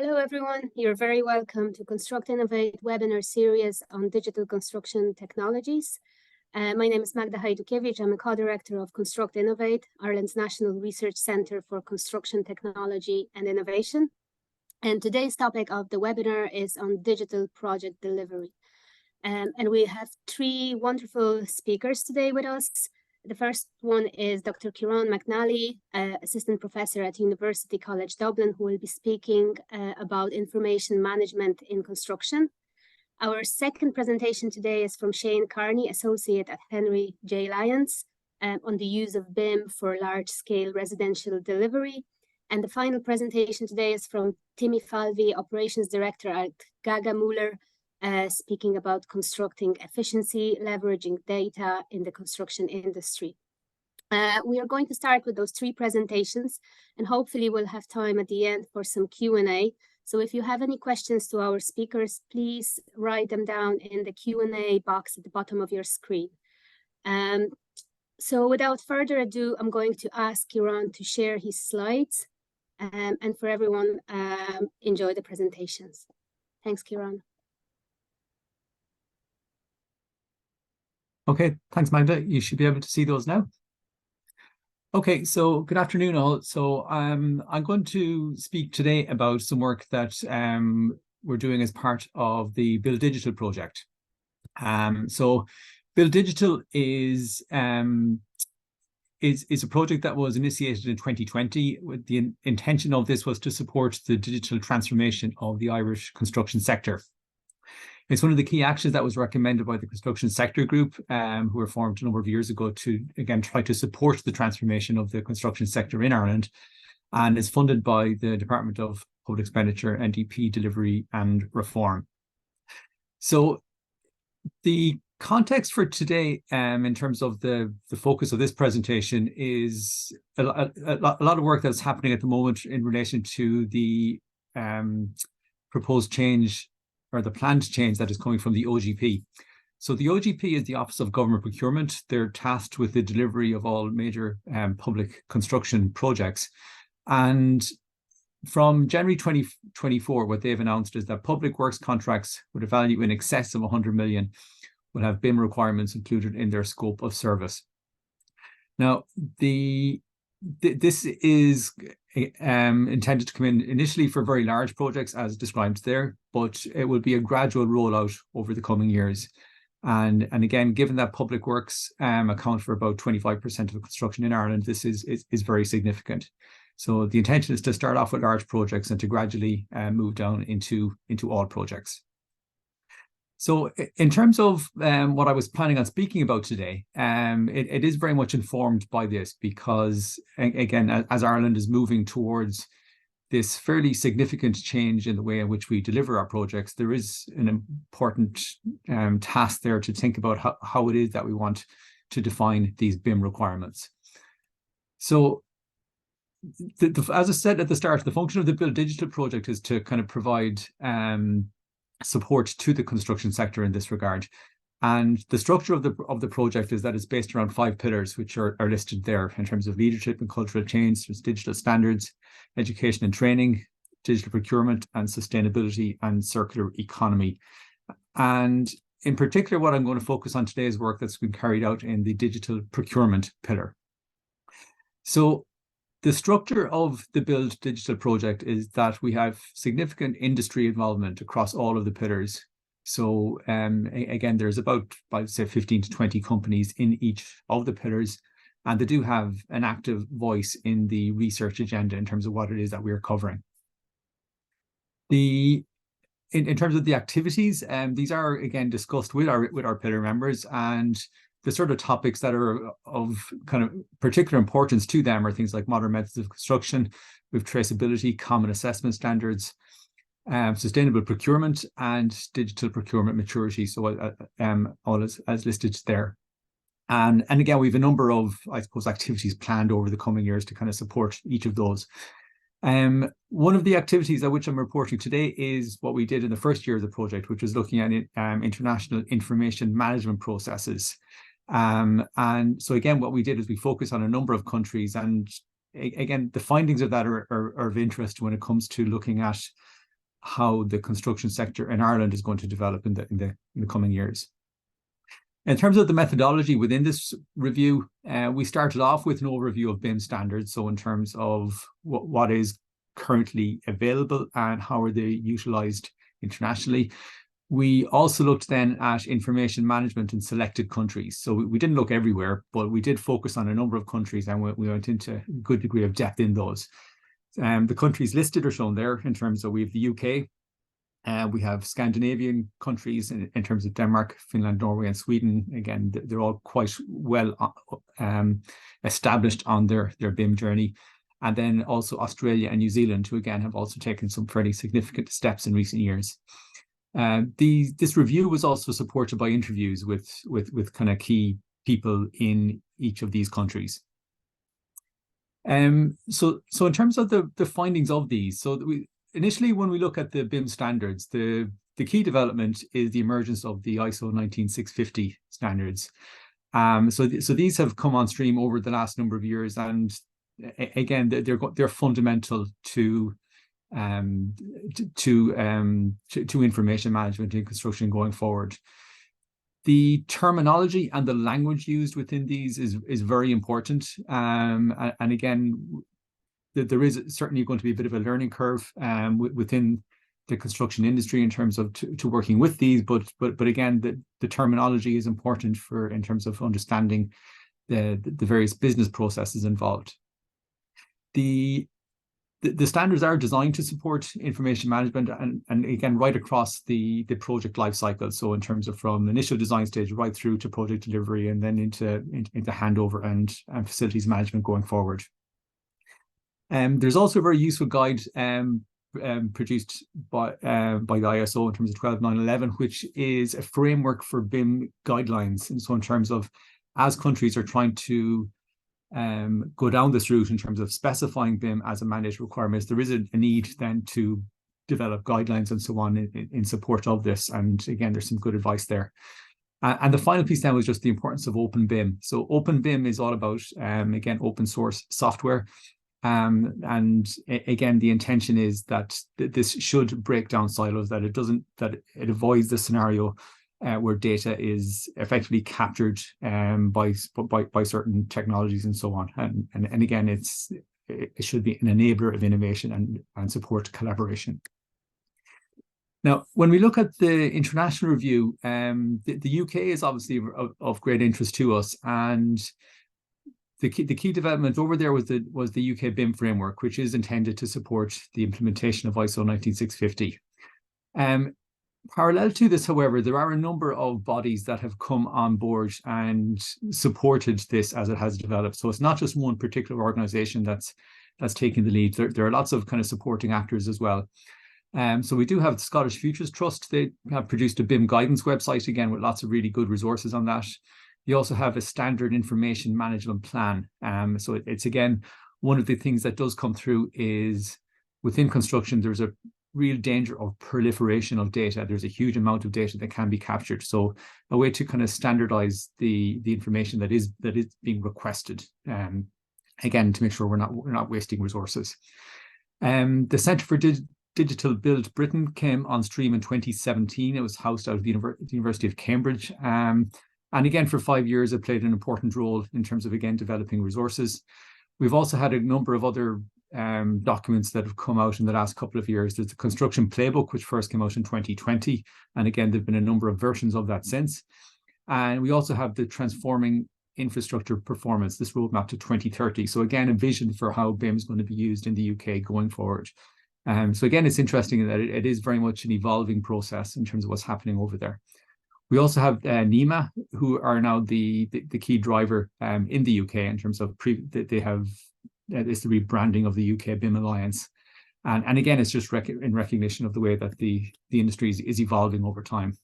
Hello, everyone. You're very welcome to Construct Innovate Webinar Series on digital construction technologies. My name is Magda Hajdukiewicz. I'm a co-director of Construct Innovate, Ireland's National Research Centre for Construction Technology and Innovation. And today's topic of the webinar is on digital project delivery. And we have three wonderful speakers today with us. The first one is Dr. Kieran McNally, Assistant Professor at University College Dublin, who will be speaking about information management in construction. Our second presentation today is from Shane Carney, Associate at Henry J. Lyons, on the use of BIM for large-scale residential delivery. And the final presentation today is from Timmy Falvey, Operations Director at Gaga Muller, speaking about constructing efficiency, leveraging data in the construction industry. We are going to start with those three presentations, and hopefully we'll have time at the end for some Q&A. So if you have any questions to our speakers, please write them down in the Q&A box at the bottom of your screen. So without further ado, I'm going to ask Kieran to share his slides, and for everyone, enjoy the presentations. Thanks, Kieran. Okay, thanks, Magda. You should be able to see those now. Okay, so good afternoon, all. So I'm going to speak today about some work that we're doing as part of the Build Digital project. So Build Digital is a project that was initiated in 2020. With the intention of this was to support the digital transformation of the Irish construction sector. It's one of the key actions that was recommended by the Construction Sector Group, who were formed a number of years ago to, again, try to support the transformation of the construction sector in Ireland, and is funded by the Department of Public Expenditure, NDP Delivery and Reform. So the context for today, in terms of the focus of this presentation, is a lot of work that's happening at the moment in relation to the proposed change, or the planned change that is coming from the OGP. So the OGP is the Office of Government Procurement. They're tasked with the delivery of all major public construction projects. And from January 2024, what they've announced is that public works contracts with a value in excess of 100 million will have BIM requirements included in their scope of service. Now, this is intended to come in initially for very large projects, as described there, but it will be a gradual rollout over the coming years. And again, given that public works account for about 25% of construction in Ireland, this is very significant. So the intention is to start off with large projects and to gradually move down into all projects. So in terms of what I was planning on speaking about today, it is very much informed by this because, again, as Ireland is moving towards this fairly significant change in the way in which we deliver our projects, there is an important task there to think about how it is that we want to define these BIM requirements. So as I said at the start, the function of the Build Digital project is to kind of provide support to the construction sector in this regard. And the structure of the project is that it's based around 5 pillars, which are listed there in terms of leadership and cultural change. There's digital standards, education and training, digital procurement, and sustainability and circular economy. And in particular, what I'm going to focus on today is work that's been carried out in the digital procurement pillar. So the structure of the Build Digital project is that we have significant industry involvement across all of the pillars. So again, there's about, I'd say, 15 to 20 companies in each of the pillars, and they do have an active voice in the research agenda in terms of what it is that we're covering. In terms of the activities, these are, again, discussed with our pillar members, and the sort of topics that are of kind of particular importance to them are things like modern methods of construction, with traceability, common assessment standards, sustainable procurement, and digital procurement maturity. So all as listed there. And again, we have a number of, I suppose, activities planned over the coming years to kind of support each of those. One of the activities at which I'm reporting today is what we did in the first year of the project, which was looking at international information management processes. And so again, what we did is we focused on a number of countries, and again, the findings of that are of interest when it comes to looking at how the construction sector in Ireland is going to develop in the coming years. In terms of the methodology within this review, we started off with an overview of BIM standards. So in terms of what is currently available and how are they utilized internationally. We also looked then at information management in selected countries. So we didn't look everywhere, but we did focus on a number of countries, and we went into a good degree of depth in those. The countries listed are shown there in terms of we have the UK, we have Scandinavian countries in terms of Denmark, Finland, Norway, and Sweden. Again, they're all quite well established on their BIM journey. And then also Australia and New Zealand, who again have also taken some fairly significant steps in recent years. This review was also supported by interviews with kind of key people in each of these countries. So in terms of the findings of these, so initially when we look at the BIM standards, the key development is the emergence of the ISO 19650 standards. So these have come on stream over the last number of years, and again they're fundamental to information management in construction going forward. The terminology and the language used within these is very important, and again there is certainly going to be a bit of a learning curve within the construction industry in terms of to working with these, but again the terminology is important in terms of understanding the various business processes involved. The standards are designed to support information management and again right across the project life cycle. So in terms of from initial design stage right through to project delivery and then into handover and facilities management going forward. There's also a very useful guide produced by the ISO in terms of 12911, which is a framework for BIM guidelines. And so in terms of as countries are trying to go down this route in terms of specifying BIM as a mandate requirement, there is a need then to develop guidelines and so on in support of this. And again, there's some good advice there. And the final piece then was just the importance of open BIM. So open BIM is all about, again, open source software. And again, the intention is that this should break down silos, that it avoids the scenario where data is effectively captured by certain technologies and so on. And again, it should be an enabler of innovation and support collaboration. Now, when we look at the international review, the UK is obviously of great interest to us, and the key development over there was the UK BIM framework, which is intended to support the implementation of ISO 19650. Parallel to this, however, there are a number of bodies that have come on board and supported this as it has developed. So it's not just one particular organization that's taking the lead. There are lots of kind of supporting actors as well. So we do have the Scottish Futures Trust. They have produced a BIM guidance website, again, with lots of really good resources on that. You also have a standard information management plan. So it's again, one of the things that does come through is within construction, there's a real danger of proliferation of data. There's a huge amount of data that can be captured. So a way to kind of standardize the information that is being requested, again, to make sure we're not wasting resources. The Centre for Digital Build Britain came on stream in 2017. It was housed out of the University of Cambridge. And again, for 5 years, it played an important role in terms of, again, developing resources. We've also had a number of other documents that have come out in the last couple of years. There's the Construction Playbook, which first came out in 2020. And again, there've been a number of versions of that since. And we also have the Transforming Infrastructure Performance, this roadmap to 2030. So again, a vision for how BIM is going to be used in the UK going forward. So again, it's interesting that it is very much an evolving process in terms of what's happening over there. We also have NEMA, who are now the key driver in the UK in terms of they have it's the rebranding of the UK BIM Alliance, and again, it's just in recognition of the way that the industry is evolving over time.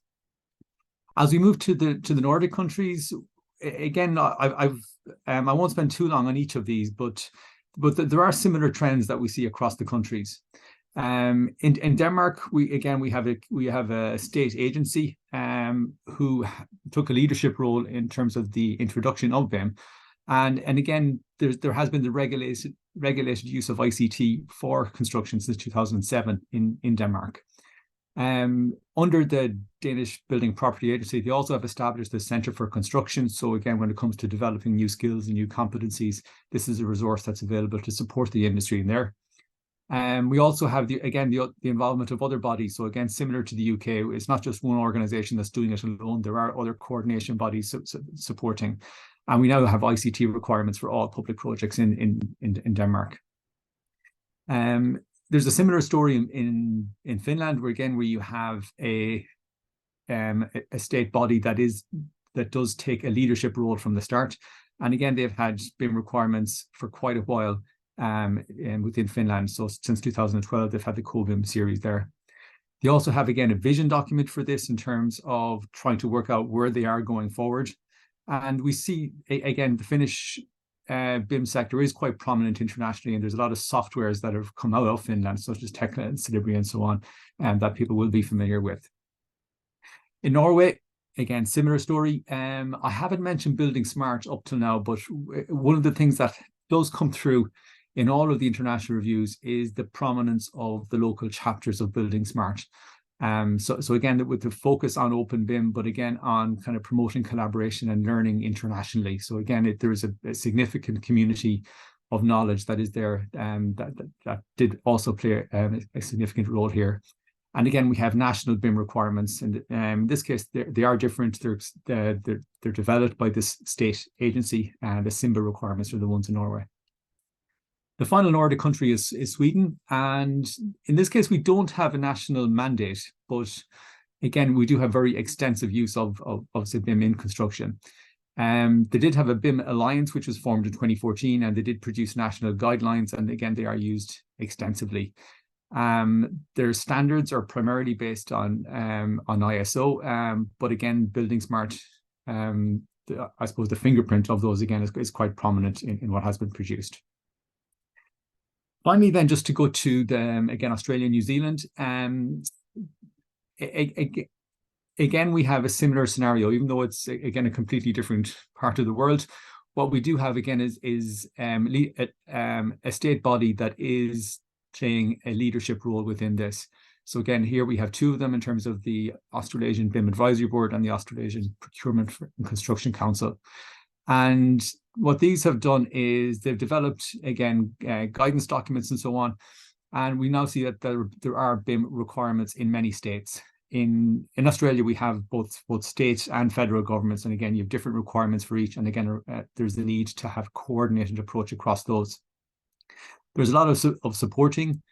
As we move to the Nordic countries, again, I won't spend too long on each of these, but there are similar trends that we see across the countries. In Denmark, we have a state agency who took a leadership role in terms of the introduction of BIM, And again, there has been the regulated use of ICT for construction since 2007 in Denmark. Under the Danish Building Property Agency, they also have established the Centre for Construction. So again, when it comes to developing new skills and new competencies, this is a resource that's available to support the industry in there. We also have the involvement of other bodies. So again, similar to the UK, it's not just one organisation that's doing it alone. There are other coordination bodies supporting, and we now have ICT requirements for all public projects in Denmark. There's a similar story in Finland, where you have a state body that does take a leadership role from the start, and again they've had BIM requirements for quite a while within Finland. So since 2012 they've had the co-BIM series there. They also have again a vision document for this in terms of trying to work out where they are going forward, and we see again the Finnish BIM sector is quite prominent internationally, and there's a lot of softwares that have come out of Finland, such as Tekla and Celebrity and so on, and that people will be familiar with. In Norway, again, similar story. I haven't mentioned Building Smart up till now, but one of the things that does come through in all of the international reviews is the prominence of the local chapters of Building Smart. So again, with the focus on open BIM, but again on kind of promoting collaboration and learning internationally. So again, there is a significant community of knowledge that is there, that did also play a significant role here. And again, we have national BIM requirements, and in this case, they are different. They're developed by this state agency, and the SIMBA requirements are the ones in Norway. The final Nordic country is Sweden, and in this case, we don't have a national mandate, but again, we do have very extensive use of BIM in construction. They did have a BIM alliance, which was formed in 2014, and they did produce national guidelines, and again, they are used extensively. Their standards are primarily based on ISO, but again, Building Smart, I suppose the fingerprint of those again is quite prominent in what has been produced. Finally, then, just to go to again, Australia and New Zealand. Again, we have a similar scenario, even though it's again a completely different part of the world. What we do have again is a state body that is playing a leadership role within this. So again, here we have two of them in terms of the Australasian BIM Advisory Board and the Australasian Procurement and Construction Council. And what these have done is they've developed, again, guidance documents and so on. And we now see that there are BIM requirements in many states. In Australia, we have both state and federal governments. And again, you have different requirements for each. And again, there's the need to have coordinated approach across those. There's a lot of supporting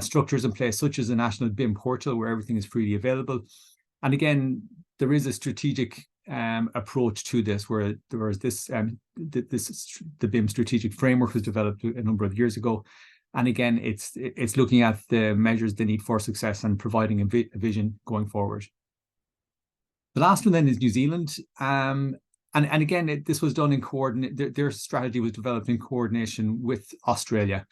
structures in place, such as a national BIM portal where everything is freely available. And again, there is a strategic approach to this, where there was the BIM strategic framework was developed a number of years ago, and again it's looking at the measures they need for success and providing a vision going forward. The last one then is New Zealand, and again this was done in coordination. Their strategy was developed in coordination with Australia,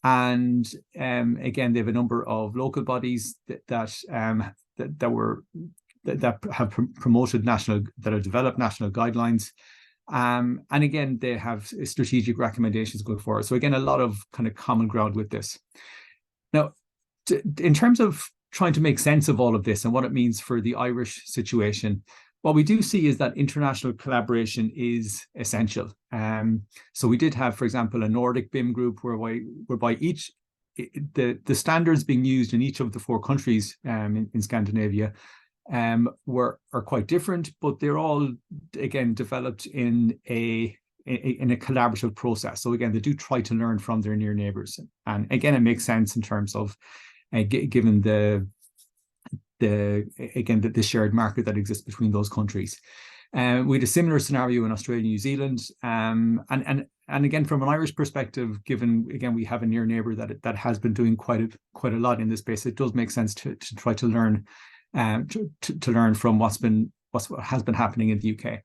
and again they have a number of local bodies that have promoted that have developed national guidelines. And again, they have strategic recommendations going forward. So again, a lot of kind of common ground with this. Now, in terms of trying to make sense of all of this and what it means for the Irish situation, what we do see is that international collaboration is essential. So we did have, for example, a Nordic BIM group whereby the standards being used in each of the 4 countries in Scandinavia are quite different, but they're all again developed in a collaborative process. So again, they do try to learn from their near neighbors, and again, it makes sense in terms of given the shared market that exists between those countries. We had a similar scenario in Australia and New Zealand, and again, from an Irish perspective, given again we have a near neighbor that has been doing quite a lot in this space, it does make sense to try to learn. To learn from what has been happening in the UK.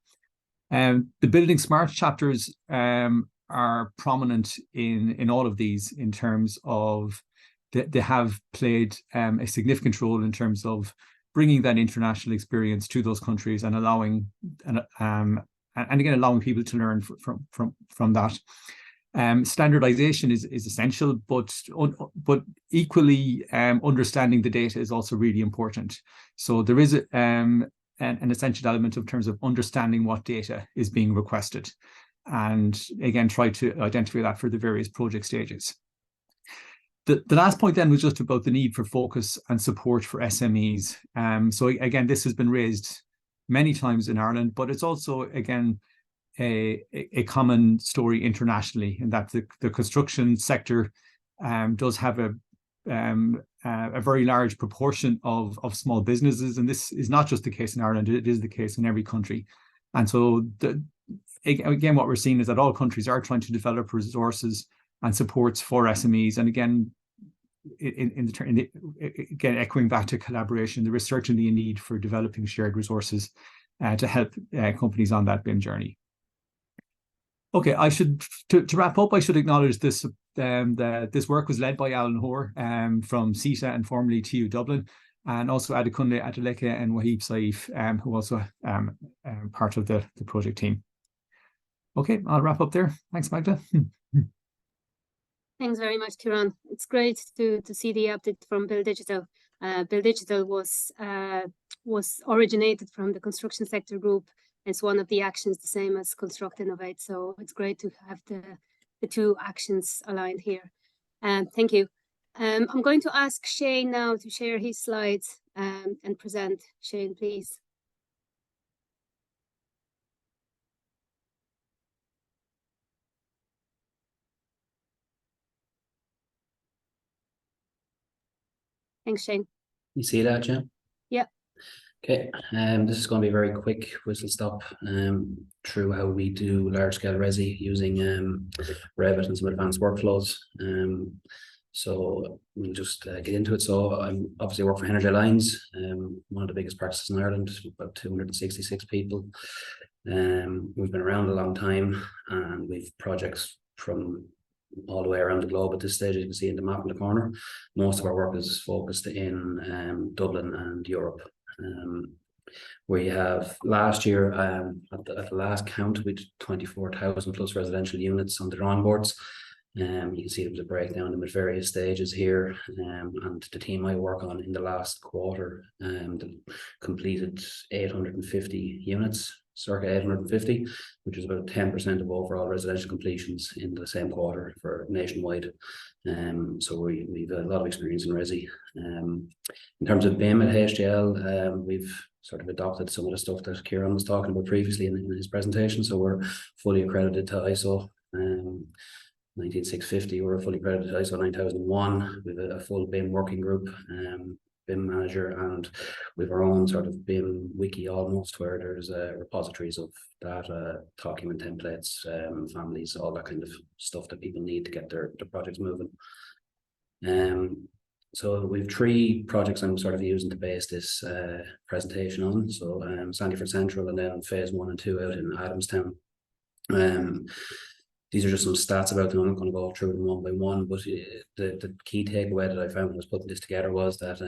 The Building Smart chapters are prominent in all of these in terms of they have played a significant role in terms of bringing that international experience to those countries and allowing and again, allowing people to learn from that. Standardization is essential, but equally understanding the data is also really important. So there is an essential element in terms of understanding what data is being requested, and again, try to identify that for the various project stages. The last point then was just about the need for focus and support for SMEs. So again, this has been raised many times in Ireland, but it's also, again, a common story internationally, in that the construction sector does have a very large proportion of small businesses, and this is not just the case in Ireland, it is the case in every country. And so again, what we're seeing is that all countries are trying to develop resources and supports for SMEs. And again, again, echoing back to collaboration, there is certainly a need for developing shared resources to help companies on that BIM journey. Okay, to wrap up, I should acknowledge this. This work was led by Alan Hoare from CETA and formerly TU Dublin, and also Adekunle Adeleke and Wahib Saif, who also part of the project team. Okay, I'll wrap up there. Thanks, Magda. Thanks very much, Kieran. It's great to see the update from Build Digital. Build Digital was originated from the construction sector group. It's one of the actions the same as Construct Innovate. So it's great to have the two actions aligned here. Thank you. I'm going to ask Shane now to share his slides and present. Shane, please. Thanks, Shane. You see that, Jim? Yeah. Okay, this is going to be a very quick whistle stop through how we do large-scale resi using Revit and some advanced workflows. So we'll just get into it. So I'm obviously work for Energy Lines, one of the biggest practices in Ireland, about 266 people. We've been around a long time, and we've projects from all the way around the globe at this stage. You can see in the map in the corner, most of our work is focused in Dublin and Europe. We have last year, at the last count, we did 24,000 plus residential units on the drawing boards. You can see there was a breakdown in various stages here, and the team I work on in the last quarter completed 850 units, circa 850, which is about 10% of overall residential completions in the same quarter for nationwide. So we've a lot of experience in resi. In terms of BIM at HDL, we've sort of adopted some of the stuff that Kieran was talking about previously in his presentation. So we're fully accredited to ISO 19650. We're fully accredited to ISO 9001 with a full BIM working group, BIM manager, and we've our own sort of BIM wiki almost, where there's repositories of data, document templates, families, all that kind of stuff that people need to get their projects moving. So we've 3 projects I'm sort of using to base this presentation on. So Sandyford Central, and then phase 1 and 2 out in Adamstown. These are just some stats about them. I'm not going to go through them one by one, but the key takeaway that I found when I was putting this together was that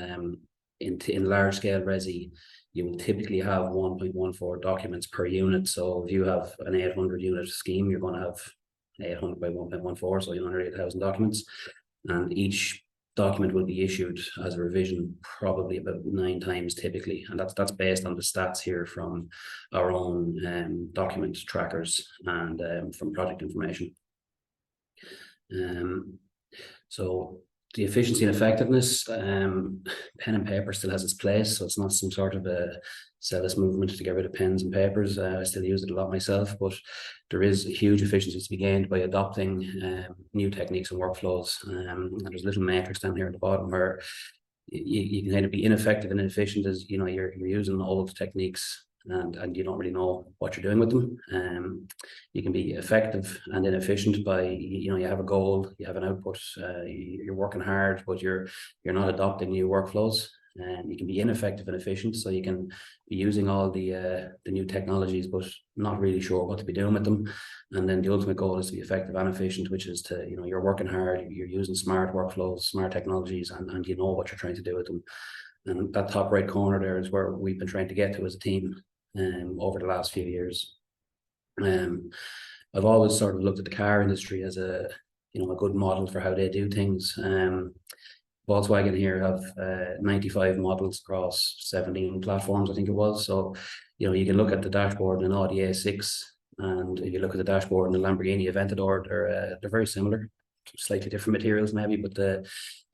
in large scale resi, you will typically have 1.14 documents per unit. So if you have an 800 unit scheme, you're going to have 800 by 1.14, so you're under 8,000 documents, and each document will be issued as a revision probably about 9 times typically, and that's based on the stats here from our own document trackers and from project information. So the efficiency and effectiveness, pen and paper still has its place, so it's not some sort of a zealous movement to get rid of pens and papers. I still use it a lot myself, but there is a huge efficiency to be gained by adopting new techniques and workflows. And there's a little matrix down here at the bottom where you can either be ineffective and inefficient, as you know, you're using old techniques and you don't really know what you're doing with them. You can be effective and inefficient by, you know, you have a goal, you have an output, you're working hard, but you're not adopting new workflows. And you can be ineffective and efficient, so you can be using all the new technologies, but not really sure what to be doing with them. And then the ultimate goal is to be effective and efficient, which is to, you know, you're working hard, you're using smart workflows, smart technologies, and you know what you're trying to do with them. And that top right corner there is where we've been trying to get to as a team over the last few years. I've always sort of looked at the car industry as a good model for how they do things. Volkswagen here have 95 models across 17 platforms, I think it was. So, you can look at the dashboard in an Audi A6, and if you look at the dashboard in the Lamborghini Aventador, they're very similar, slightly different materials maybe, but the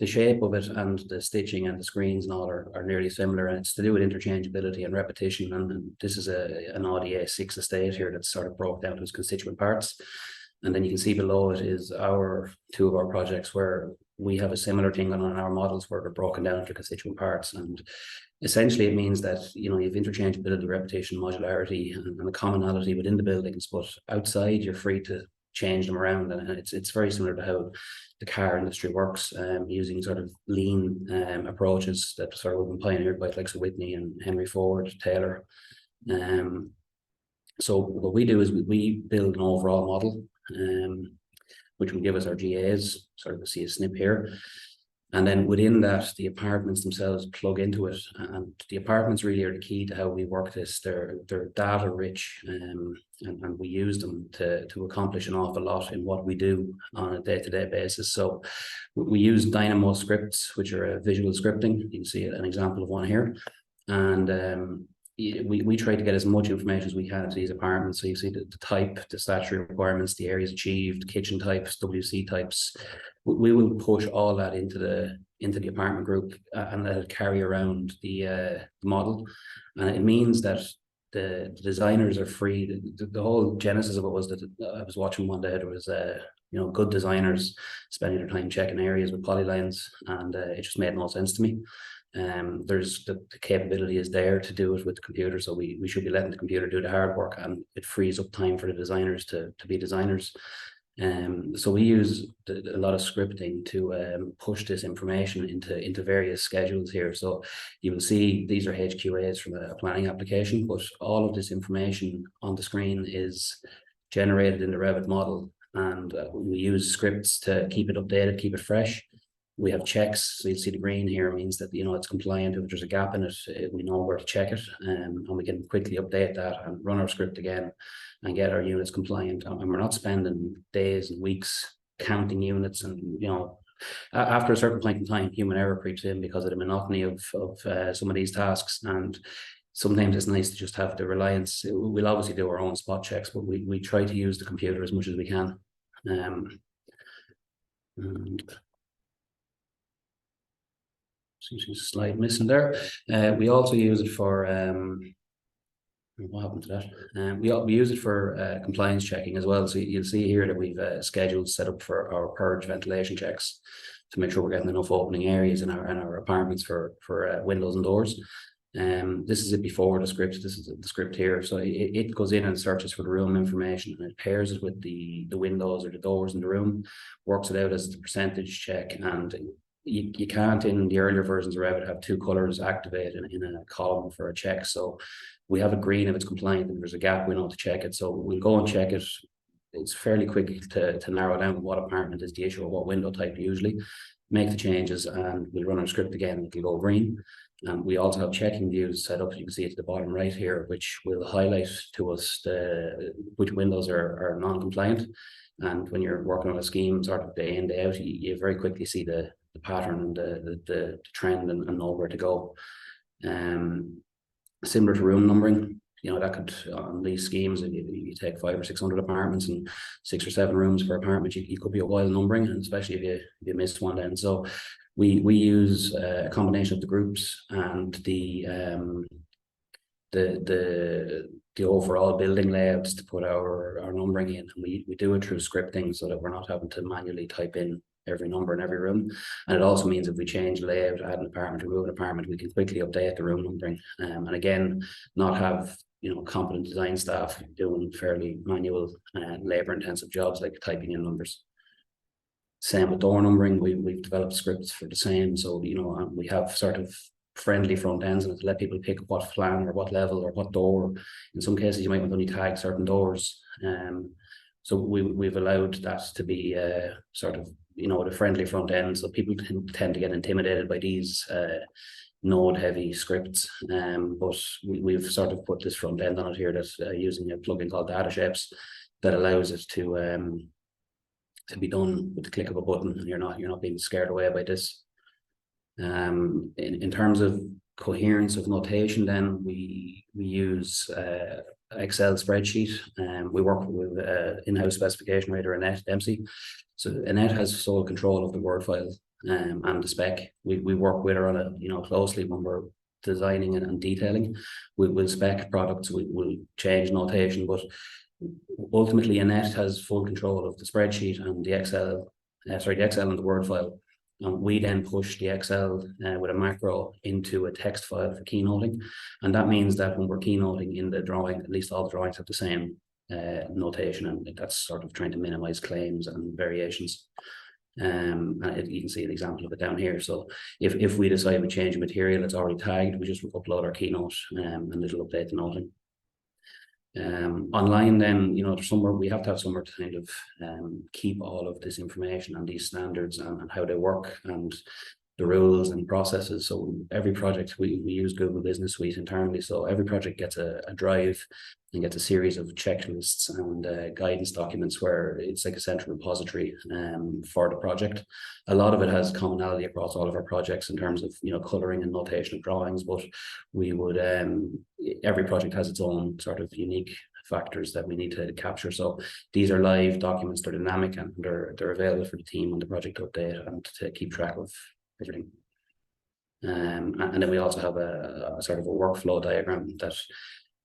shape of it and the stitching and the screens and all are nearly similar, and it's to do with interchangeability and repetition. And this is an Audi A6 estate here that's sort of broke down to its constituent parts. And then you can see below it is two of our projects where we have a similar thing on our models where they're broken down to constituent parts. And essentially it means that, you have interchangeability, repetition, modularity, and a commonality within the buildings, but outside you're free to change them around. And it's very similar to how the car industry works, using sort of lean approaches that sort of have been pioneered by like Whitney and Henry Ford, Taylor. So what we do is we build an overall model, which will give us our GAs. Sort of see a snip here. And then within that, the apartments themselves plug into it. And the apartments really are the key to how we work this. They're data rich, and we use them to accomplish an awful lot in what we do on a day-to-day basis. So we use Dynamo scripts, which are visual scripting. You can see an example of one here. And we try to get as much information as we can to these apartments. So you see the type, the statutory requirements, the areas achieved, kitchen types, WC types. We will push all that into the apartment group and let it carry around the model. And it means that the designers are free. The whole genesis of it was that I was watching one day, there was good designers spending their time checking areas with polylines, and it just made no sense to me. There's the capability is there to do it with the computer, so we should be letting the computer do the hard work, and it frees up time for the designers to be designers. So we use a lot of scripting to push this information into various schedules here. So you will see these are HQAs from a planning application, but all of this information on the screen is generated in the Revit model, and we use scripts to keep it updated, keep it fresh. We have checks, so you see the green here means that it's compliant. If there's a gap in it, we know where to check it, and we can quickly update that and run our script again and get our units compliant. And we're not spending days and weeks counting units. And after a certain point in time, human error creeps in because of the monotony of some of these tasks. And sometimes it's nice to just have the reliance. We'll obviously do our own spot checks, but we try to use the computer as much as we can. Seems a slide missing there. We also use it for what happened to that? We use it for compliance checking as well. So you'll see here that we've schedules set up for our purge ventilation checks to make sure we're getting enough opening areas in our apartments for windows and doors. This is it before the script. This is the script here. So it goes in and searches for the room information, and it pairs it with the windows or the doors in the room, works it out as the percentage check. And you can't, in the earlier versions of Revit, have two colors activated in a column for a check. So we have it green if it's compliant, and if there's a gap, we know to check it. So we'll go and check it. It's fairly quick to narrow down what apartment is the issue or what window type usually. Make the changes, and we'll run our script again. It'll go green. We also have checking views set up. You can see at the bottom right here, which will highlight to us which windows are non-compliant. And when you're working on a scheme sort of day in, day out, you very quickly see the pattern and the trend and know where to go. Similar to room numbering, that could, on these schemes, if you take 500 or 600 apartments and 6 or 7 rooms per apartment, you could be a while numbering, and especially if you missed one then. So we use a combination of the groups and the overall building layouts to put our numbering in, and we do it through scripting so that we're not having to manually type in every number in every room. And it also means if we change layout, add an apartment, remove an apartment, we can quickly update the room numbering, and again not have competent design staff doing fairly manual labor intensive jobs like typing in numbers. Same with door numbering. We've developed scripts for the same, so we have sort of friendly front ends and to let people pick what plan or what level or what door. In some cases you might want to only tag certain doors, so we've allowed that to be sort of the friendly front end, so people tend to get intimidated by these node heavy scripts, but we've sort of put this front end on it here that's using a plugin called Data Shapes that allows it to be done with the click of a button, and you're not being scared away by this. In terms of coherence of notation, then we use Excel spreadsheet. We work with in-house specification writer Annette Dempsey. So Annette has sole control of the Word file and the spec. We work with her on it, closely when we're designing and detailing. We'll spec products, we'll change notation, but ultimately Annette has full control of the spreadsheet and the Excel, the Excel and the Word file. And we then push the Excel with a macro into a text file for keynoting. And that means that when we're keynoting in the drawing, at least all the drawings have the same notation, and that's sort of trying to minimize claims and variations. And you can see an example of it down here. So if we decide we change a material that's already tagged, we just upload our keynote and it'll update the noting. Online, then, there's somewhere we have to have somewhere to kind of keep all of this information and these standards and how they work and the rules and processes. So every project we use Google Business Suite internally. So every project gets a drive and gets a series of checklists and guidance documents where it's like a central repository for the project. A lot of it has commonality across all of our projects in terms of coloring and notation of drawings, but we would every project has its own sort of unique factors that we need to capture. So these are live documents, they're dynamic, and they're available for the team on the project update and to keep track of everything. And then we also have a sort of a workflow diagram that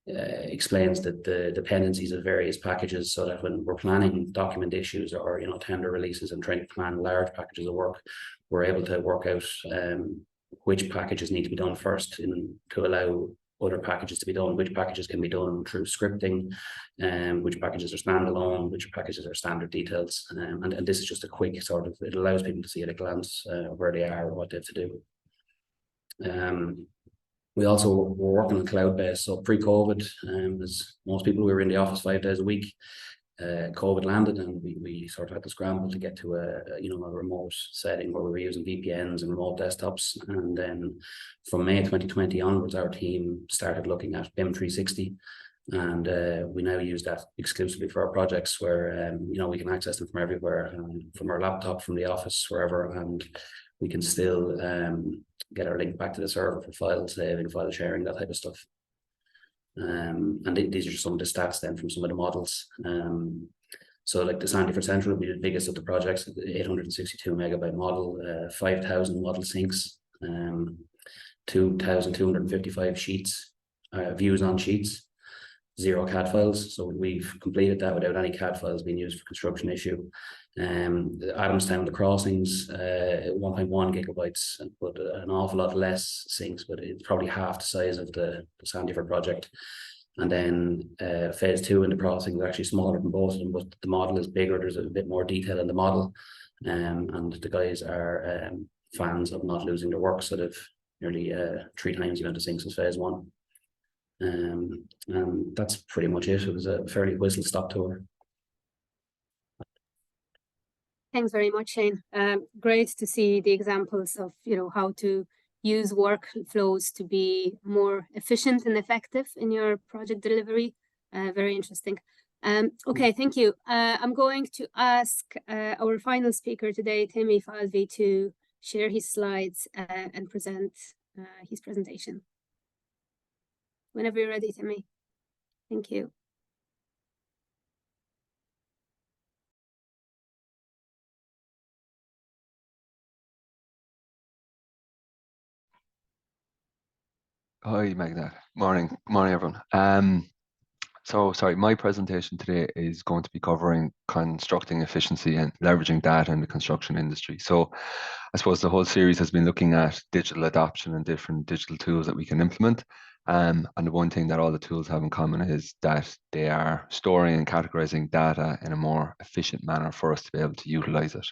explains the dependencies of various packages, so that when we're planning document issues or tender releases and trying to plan large packages of work, we're able to work out which packages need to be done first to allow other packages to be done, which packages can be done through scripting, which packages are standalone, which packages are standard details, and this is just a quick sort of, it allows people to see at a glance where they are or what they have to do. We also were working on cloud-based. So pre-COVID, as most people, we were in the office 5 days a week. COVID landed, and we sort of had to scramble to get to a remote setting where we were using VPNs and remote desktops. And then from May 2020 onwards, our team started looking at BIM 360, and we now use that exclusively for our projects, where we can access them from everywhere, from our laptop, from the office, wherever, and we can still get our link back to the server for file saving, file sharing, that type of stuff. And these are just some of the stats then from some of the models. So like the Sandy for Central will be the biggest of the projects, 862 megabyte model, 5,000 model syncs, 2,255 sheets, views on sheets, 0 CAD files. So we've completed that without any CAD files being used for construction issue. Adamstown, the crossings, 1.1 gigabytes, but an awful lot less syncs, but it's probably half the size of the Sandyford project. And then phase 2 in the crossing is actually smaller than both of them, but the model is bigger. There's a bit more detail in the model, and the guys are fans of not losing their work, so they've nearly 3 times the amount of syncs as phase 1. And that's pretty much it. It was a fairly whistle-stop tour. Thanks very much, Shane. Great to see the examples of how to use workflows to be more efficient and effective in your project delivery. Very interesting. Okay, thank you. I'm going to ask our final speaker today, Timmy Falvey, to share his slides and present his presentation. Whenever you're ready, Timmy. Thank you. Hi, Magda. Morning, everyone. So sorry, my presentation today is going to be covering constructing efficiency and leveraging data in the construction industry. So I suppose the whole series has been looking at digital adoption and different digital tools that we can implement. And the one thing that all the tools have in common is that they are storing and categorizing data in a more efficient manner for us to be able to utilize it.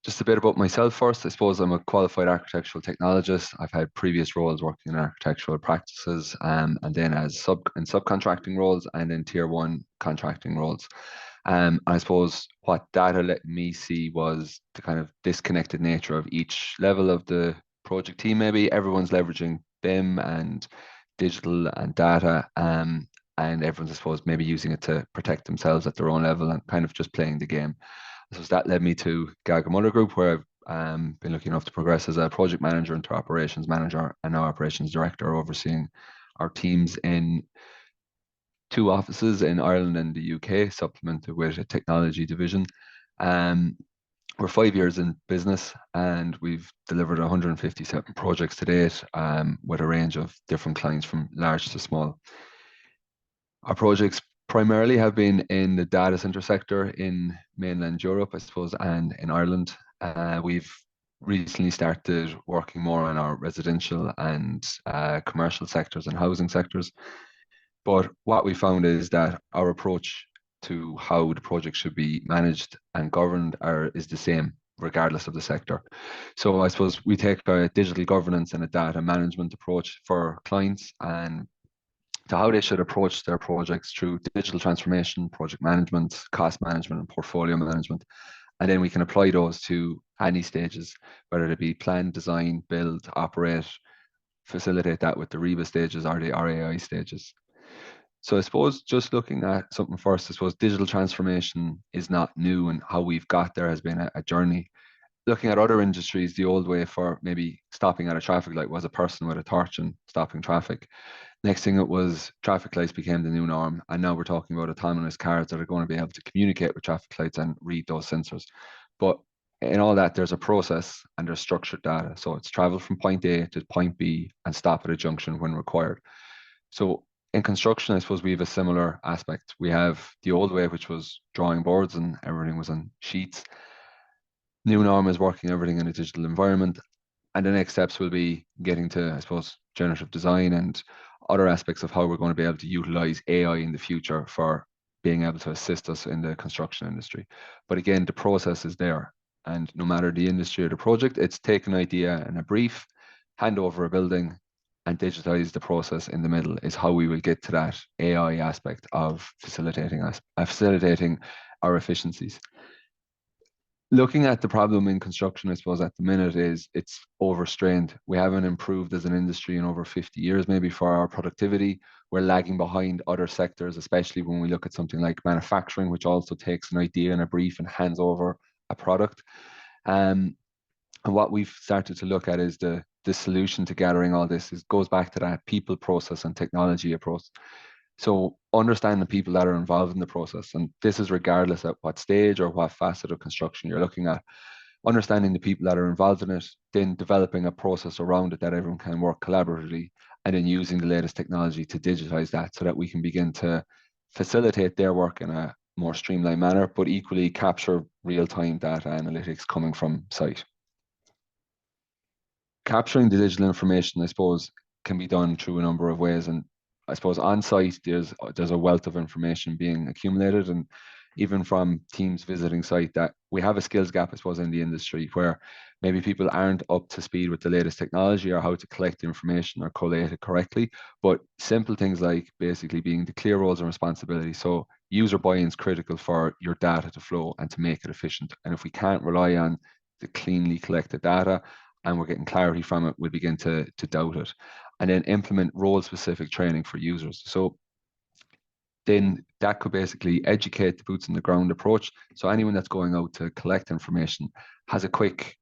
Just a bit about myself first. I suppose I'm a qualified architectural technologist. I've had previous roles working in architectural practices, and then as subcontracting roles and in tier 1 contracting roles. I suppose what data let me see was the kind of disconnected nature of each level of the project team. Maybe everyone's leveraging BIM and digital and data, and everyone's, I suppose, maybe using it to protect themselves at their own level and kind of just playing the game. So that led me to Gaga Mother Group, where I've been lucky enough to progress as a project manager into operations manager and now operations director, overseeing our teams in 2 offices in Ireland and the UK, supplemented with a technology division. We're 5 years in business and we've delivered 157 projects to date, with a range of different clients from large to small. Our projects primarily have been in the data center sector in mainland Europe, I suppose, and in Ireland. We've recently started working more on our residential and commercial sectors and housing sectors. But what we found is that our approach to how the project should be managed and governed is the same, regardless of the sector. So I suppose we take a digital governance and a data management approach for clients, and to how they should approach their projects through digital transformation, project management, cost management, and portfolio management. And then we can apply those to any stages, whether it be plan, design, build, operate, facilitate that with the REBA stages or the RAI stages. So I suppose just looking at something first, I suppose digital transformation is not new, and how we've got there has been a journey. Looking at other industries, the old way for maybe stopping at a traffic light was a person with a torch and stopping traffic. Next thing it was traffic lights became the new norm. And now we're talking about autonomous cars that are going to be able to communicate with traffic lights and read those sensors. But in all that, there's a process and there's structured data. So it's travel from point A to point B and stop at a junction when required. So in construction, I suppose we have a similar aspect. We have the old way, which was drawing boards and everything was on sheets. New norm is working everything in a digital environment. And the next steps will be getting to, I suppose, generative design and other aspects of how we're going to be able to utilize AI in the future for being able to assist us in the construction industry. But again, the process is there. And no matter the industry or the project, it's take an idea and a brief, hand over a building, and digitize the process in the middle is how we will get to that AI aspect of facilitating our efficiencies. Looking at the problem in construction, I suppose at the minute is it's overstrained. We haven't improved as an industry in over 50 years, maybe, for our productivity. We're lagging behind other sectors, especially when we look at something like manufacturing, which also takes an idea and a brief and hands over a product. And what we've started to look at is the solution to gathering all this goes back to that people, process, and technology approach. So understand the people that are involved in the process, and this is regardless at what stage or what facet of construction you're looking at. Understanding the people that are involved in it, then developing a process around it that everyone can work collaboratively, and then using the latest technology to digitize that so that we can begin to facilitate their work in a more streamlined manner, but equally capture real-time data analytics coming from site. Capturing the digital information, I suppose, can be done through a number of ways, and I suppose on site there's a wealth of information being accumulated, and even from teams visiting site, that we have a skills gap, I suppose, in the industry where maybe people aren't up to speed with the latest technology or how to collect information or collate it correctly. But simple things like basically being the clear roles and responsibilities. So user buy-in is critical for your data to flow and to make it efficient. And if we can't rely on the cleanly collected data and we're getting clarity from it, we'll begin to doubt it. And then implement role-specific training for users. So then that could basically educate the boots on the ground approach. So anyone that's going out to collect information has a quick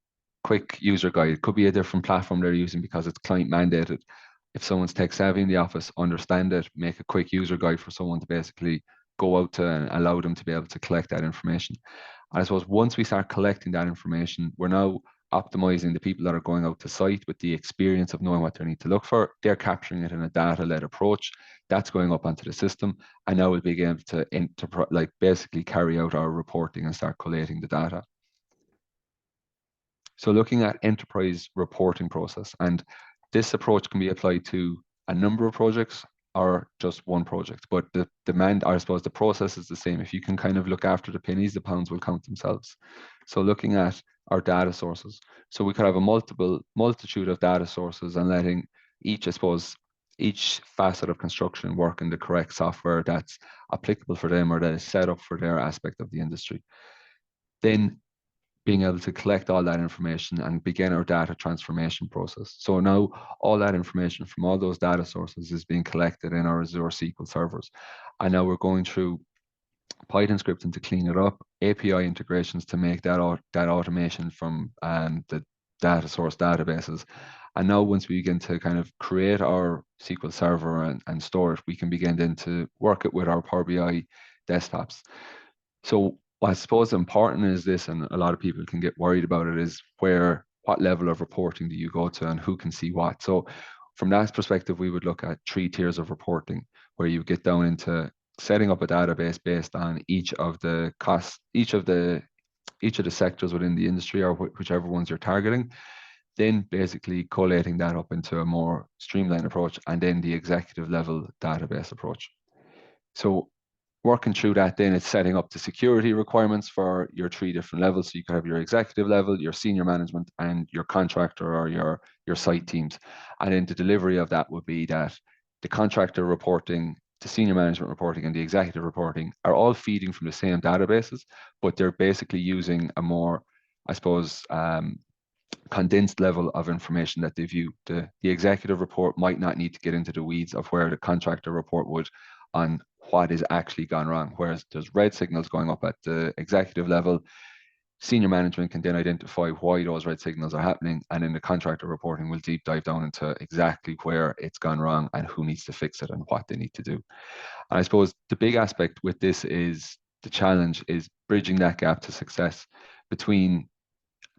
user guide. It could be a different platform they're using because it's client mandated. If someone's tech savvy in the office, understand it, make a quick user guide for someone to basically go out to and allow them to be able to collect that information. And I suppose once we start collecting that information, we're now optimizing the people that are going out to site with the experience of knowing what they need to look for. They're capturing it in a data-led approach. That's going up onto the system, and now we'll begin to basically carry out our reporting and start collating the data. So looking at enterprise reporting process, and this approach can be applied to a number of projects or just one project, but the demand, I suppose the process is the same. If you can kind of look after the pennies, the pounds will count themselves. So looking at our data sources. So we could have a multitude of data sources and letting each, I suppose, each facet of construction work in the correct software that's applicable for them or that is set up for their aspect of the industry. Then being able to collect all that information and begin our data transformation process. So now all that information from all those data sources is being collected in our Azure SQL servers. And now we're going through Python scripting to clean it up, API integrations to make that automation from the data source databases. And now once we begin to kind of create our SQL server and store it, we can begin then to work it with our Power BI desktops. So what I suppose important is this, and a lot of people can get worried about it, is what level of reporting do you go to and who can see what? So from that perspective, we would look at 3 tiers of reporting, where you get down into setting up a database based on each of the sectors within the industry, or whichever ones you're targeting. Then basically collating that up into a more streamlined approach, and then the executive level database approach. So working through that, then it's setting up the security requirements for your 3 different levels. So you could have your executive level, your senior management, and your contractor or your site teams. And then the delivery of that would be that the contractor reporting, the senior management reporting, and the executive reporting are all feeding from the same databases, but they're basically using a more, I suppose, condensed level of information that they view. The executive report might not need to get into the weeds of where the contractor report would on what is actually gone wrong, whereas there's red signals going up at the executive level. Senior management can then identify why those red signals are happening, and then the contractor reporting will deep dive down into exactly where it's gone wrong and who needs to fix it and what they need to do. And I suppose the big aspect with this is the challenge is bridging that gap to success between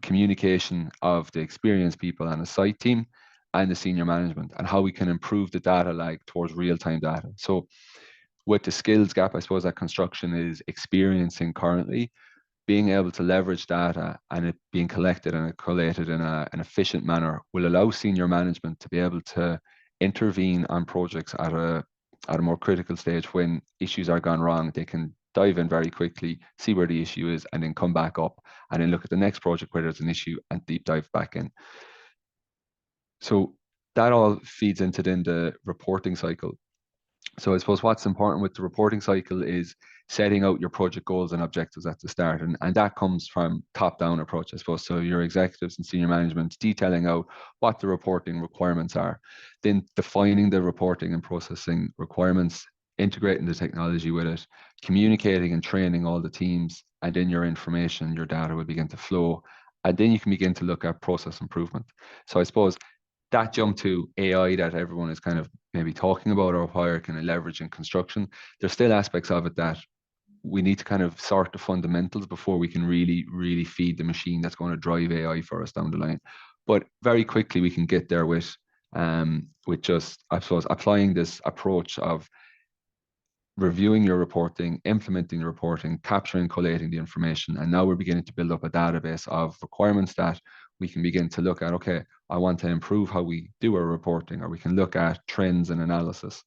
communication of the experienced people and the site team and the senior management, and how we can improve the data lag towards real-time data. So with the skills gap, I suppose, that construction is experiencing currently, being able to leverage data and it being collected and collated in an efficient manner will allow senior management to be able to intervene on projects at a more critical stage. When issues are gone wrong, they can dive in very quickly, see where the issue is, and then come back up and then look at the next project where there's an issue and deep dive back in. So that all feeds into then the reporting cycle. So I suppose what's important with the reporting cycle is setting out your project goals and objectives at the start. And that comes from top-down approach, I suppose. So your executives and senior management detailing out what the reporting requirements are, then defining the reporting and processing requirements, integrating the technology with it, communicating and training all the teams, and then your information, your data will begin to flow. And then you can begin to look at process improvement. So I suppose that jump to AI that everyone is kind of maybe talking about, or how it can leverage in construction, there's still aspects of it that we need to kind of sort the fundamentals before we can really feed the machine that's going to drive AI for us down the line. But very quickly we can get there with just, I suppose, applying this approach of reviewing your reporting, implementing the reporting, capturing, collating the information, and now we're beginning to build up a database of requirements that we can begin to look at. Okay, I want to improve how we do our reporting, or we can look at trends and analysis.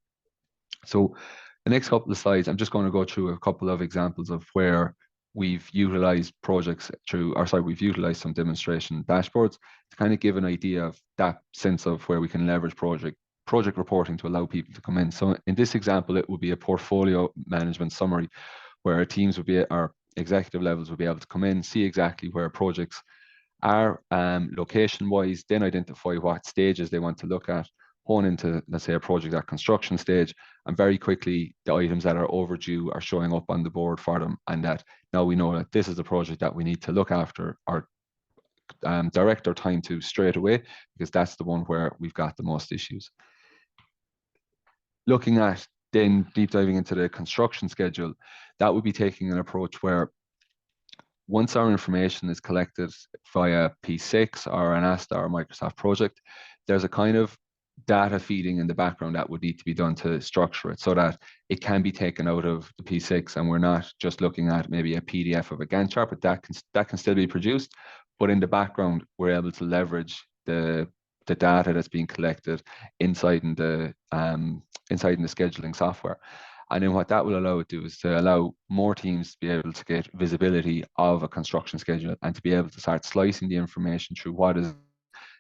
So the next couple of slides, I'm just going to go through a couple of examples of where we've utilized projects we've utilized some demonstration dashboards to kind of give an idea of that sense of where we can leverage project reporting to allow people to come in. So in this example, it would be a portfolio management summary where our teams would be, our executive levels would be able to come in, see exactly where projects are location-wise, then identify what stages they want to look at, hone into, let's say, a project at construction stage, and very quickly the items that are overdue are showing up on the board for them, and that now we know that this is the project that we need to look after or direct our time to straight away, because that's the one where we've got the most issues. Looking at then deep diving into the construction schedule, that would be taking an approach where once our information is collected via P6 or an Asta or Microsoft project, there's a kind of data feeding in the background that would need to be done to structure it so that it can be taken out of the P6 and we're not just looking at maybe a PDF of a Gantt chart, but that can still be produced. But in the background, we're able to leverage the data that's being collected inside in the scheduling software. And then what that will allow it to do is to allow more teams to be able to get visibility of a construction schedule and to be able to start slicing the information through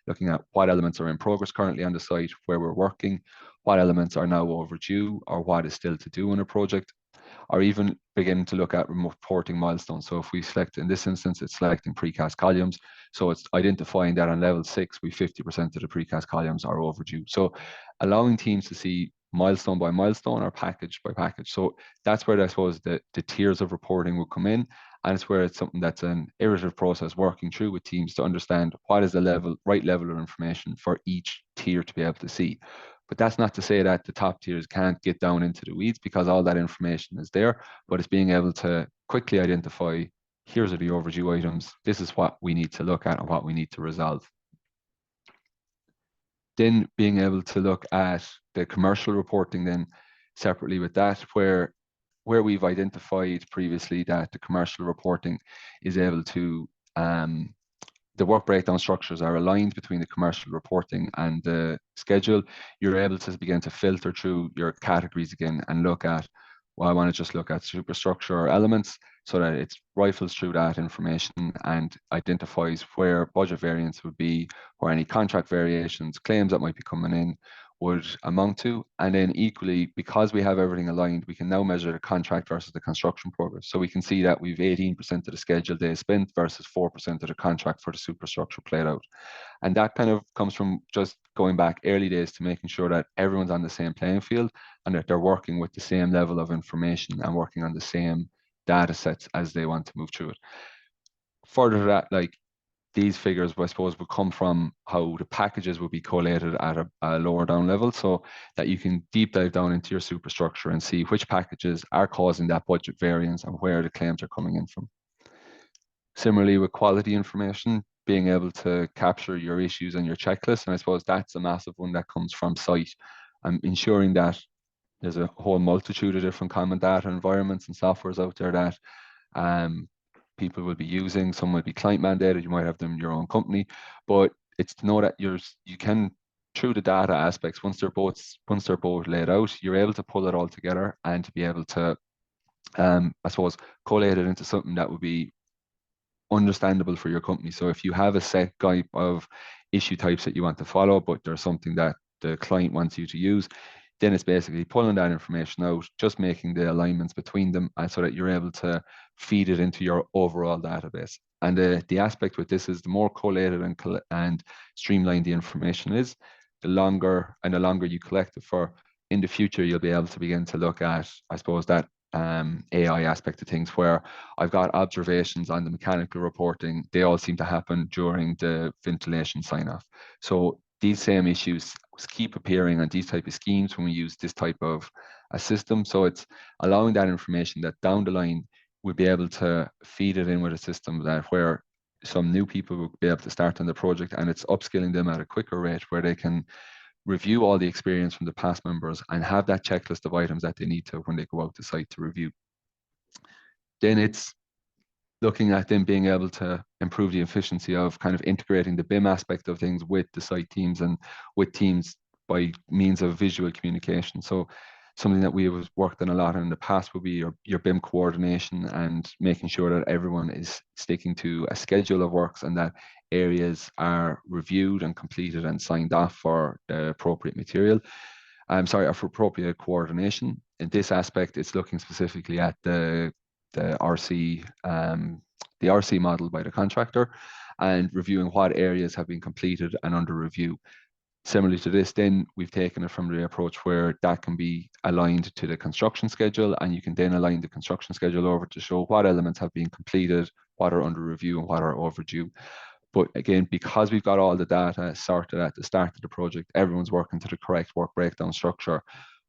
looking at what elements are in progress currently on the site, where we're working, what elements are now overdue or what is still to do in a project, or even begin to look at reporting milestones. So if we select, in this instance, it's selecting precast columns. So it's identifying that on level 6, 50% of the precast columns are overdue. So allowing teams to see milestone by milestone or package by package. So that's where I suppose the tiers of reporting will come in. And it's where it's something that's an iterative process working through with teams to understand what is the right level of information for each tier to be able to see. But that's not to say that the top tiers can't get down into the weeds, because all that information is there, but it's being able to quickly identify, here's the overdue items, this is what we need to look at and what we need to resolve. Then being able to look at the commercial reporting then separately with that, where we've identified previously that the commercial reporting is able to the work breakdown structures are aligned between the commercial reporting and the schedule, you're able to begin to filter through your categories again and look at, well, I want to just look at superstructure or elements, so that it rifles through that information and identifies where budget variance would be, or any contract variations, claims that might be coming in would amount to. And then equally, because we have everything aligned, we can now measure the contract versus the construction progress. So we can see that we've 18% of the scheduled days spent versus 4% of the contract for the superstructure played out. And that kind of comes from just going back early days to making sure that everyone's on the same playing field and that they're working with the same level of information and working on the same data sets as they want to move through it. Further to that, like, these figures, I suppose, will come from how the packages will be collated at a lower down level, so that you can deep dive down into your superstructure and see which packages are causing that budget variance and where the claims are coming in from. Similarly, with quality information, being able to capture your issues and your checklist, and I suppose that's a massive one that comes from site, and ensuring that there's a whole multitude of different common data environments and softwares out there that people will be using. Some will be client mandated, you might have them in your own company, but it's to know that you can, through the data aspects, once they're both laid out, you're able to pull it all together and to be able to I suppose collate it into something that would be understandable for your company. So if you have a set type of issue types that you want to follow, but there's something that the client wants you to use, then it's basically pulling that information out, just making the alignments between them, and so that you're able to feed it into your overall database. And the aspect with this is, the more collated and streamlined the information is, the longer you collect it for, in the future, you'll be able to begin to look at, I suppose, that AI aspect of things, where I've got observations on the mechanical reporting. They all seem to happen during the ventilation sign-off. So these same issues keep appearing on these type of schemes when we use this type of a system. So it's allowing that information that down the line we'll be able to feed it in with a system that where some new people will be able to start on the project, and it's upskilling them at a quicker rate, where they can review all the experience from the past members and have that checklist of items that they need to when they go out to site to review. Then it's looking at them being able to improve the efficiency of kind of integrating the BIM aspect of things with the site teams and with teams by means of visual communication. So something that we have worked on a lot in the past would be your BIM coordination, and making sure that everyone is sticking to a schedule of works and that areas are reviewed and completed and signed off for the appropriate material. For appropriate coordination. In this aspect, it's looking specifically at the RC model by the contractor, and reviewing what areas have been completed and under review. Similarly to this, then we've taken it from the approach where that can be aligned to the construction schedule, and you can then align the construction schedule over to show what elements have been completed, what are under review, and what are overdue. But again, because we've got all the data sorted at the start of the project, everyone's working to the correct work breakdown structure,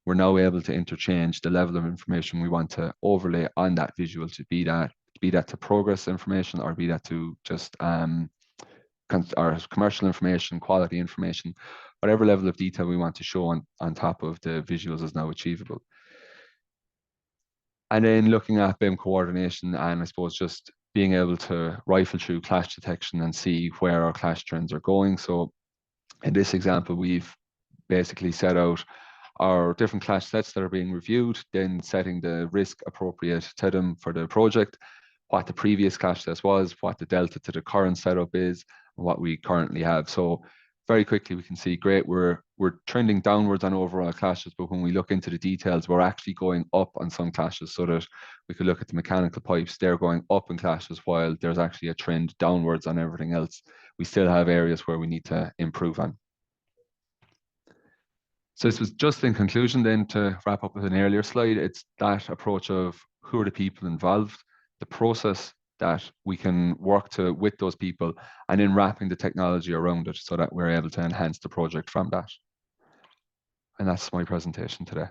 we're now able to interchange the level of information we want to overlay on that visual, to be that to progress information, or be that to just our commercial information, quality information, whatever level of detail we want to show on top of the visuals is now achievable. And then looking at BIM coordination, and I suppose just being able to rifle through clash detection and see where our clash trends are going. So in this example, we've basically set out our different clash sets that are being reviewed, then setting the risk appropriate to them for the project, what the previous clash test was, what the delta to the current setup is, and what we currently have. So very quickly we can see, great, we're trending downwards on overall clashes, but when we look into the details, we're actually going up on some clashes, so that we could look at the mechanical pipes, they're going up in clashes while there's actually a trend downwards on everything else. We still have areas where we need to improve on. So this was just in conclusion then, to wrap up with an earlier slide, it's that approach of who are the people involved, the process that we can work with those people, and then wrapping the technology around it so that we're able to enhance the project from that. And that's my presentation today.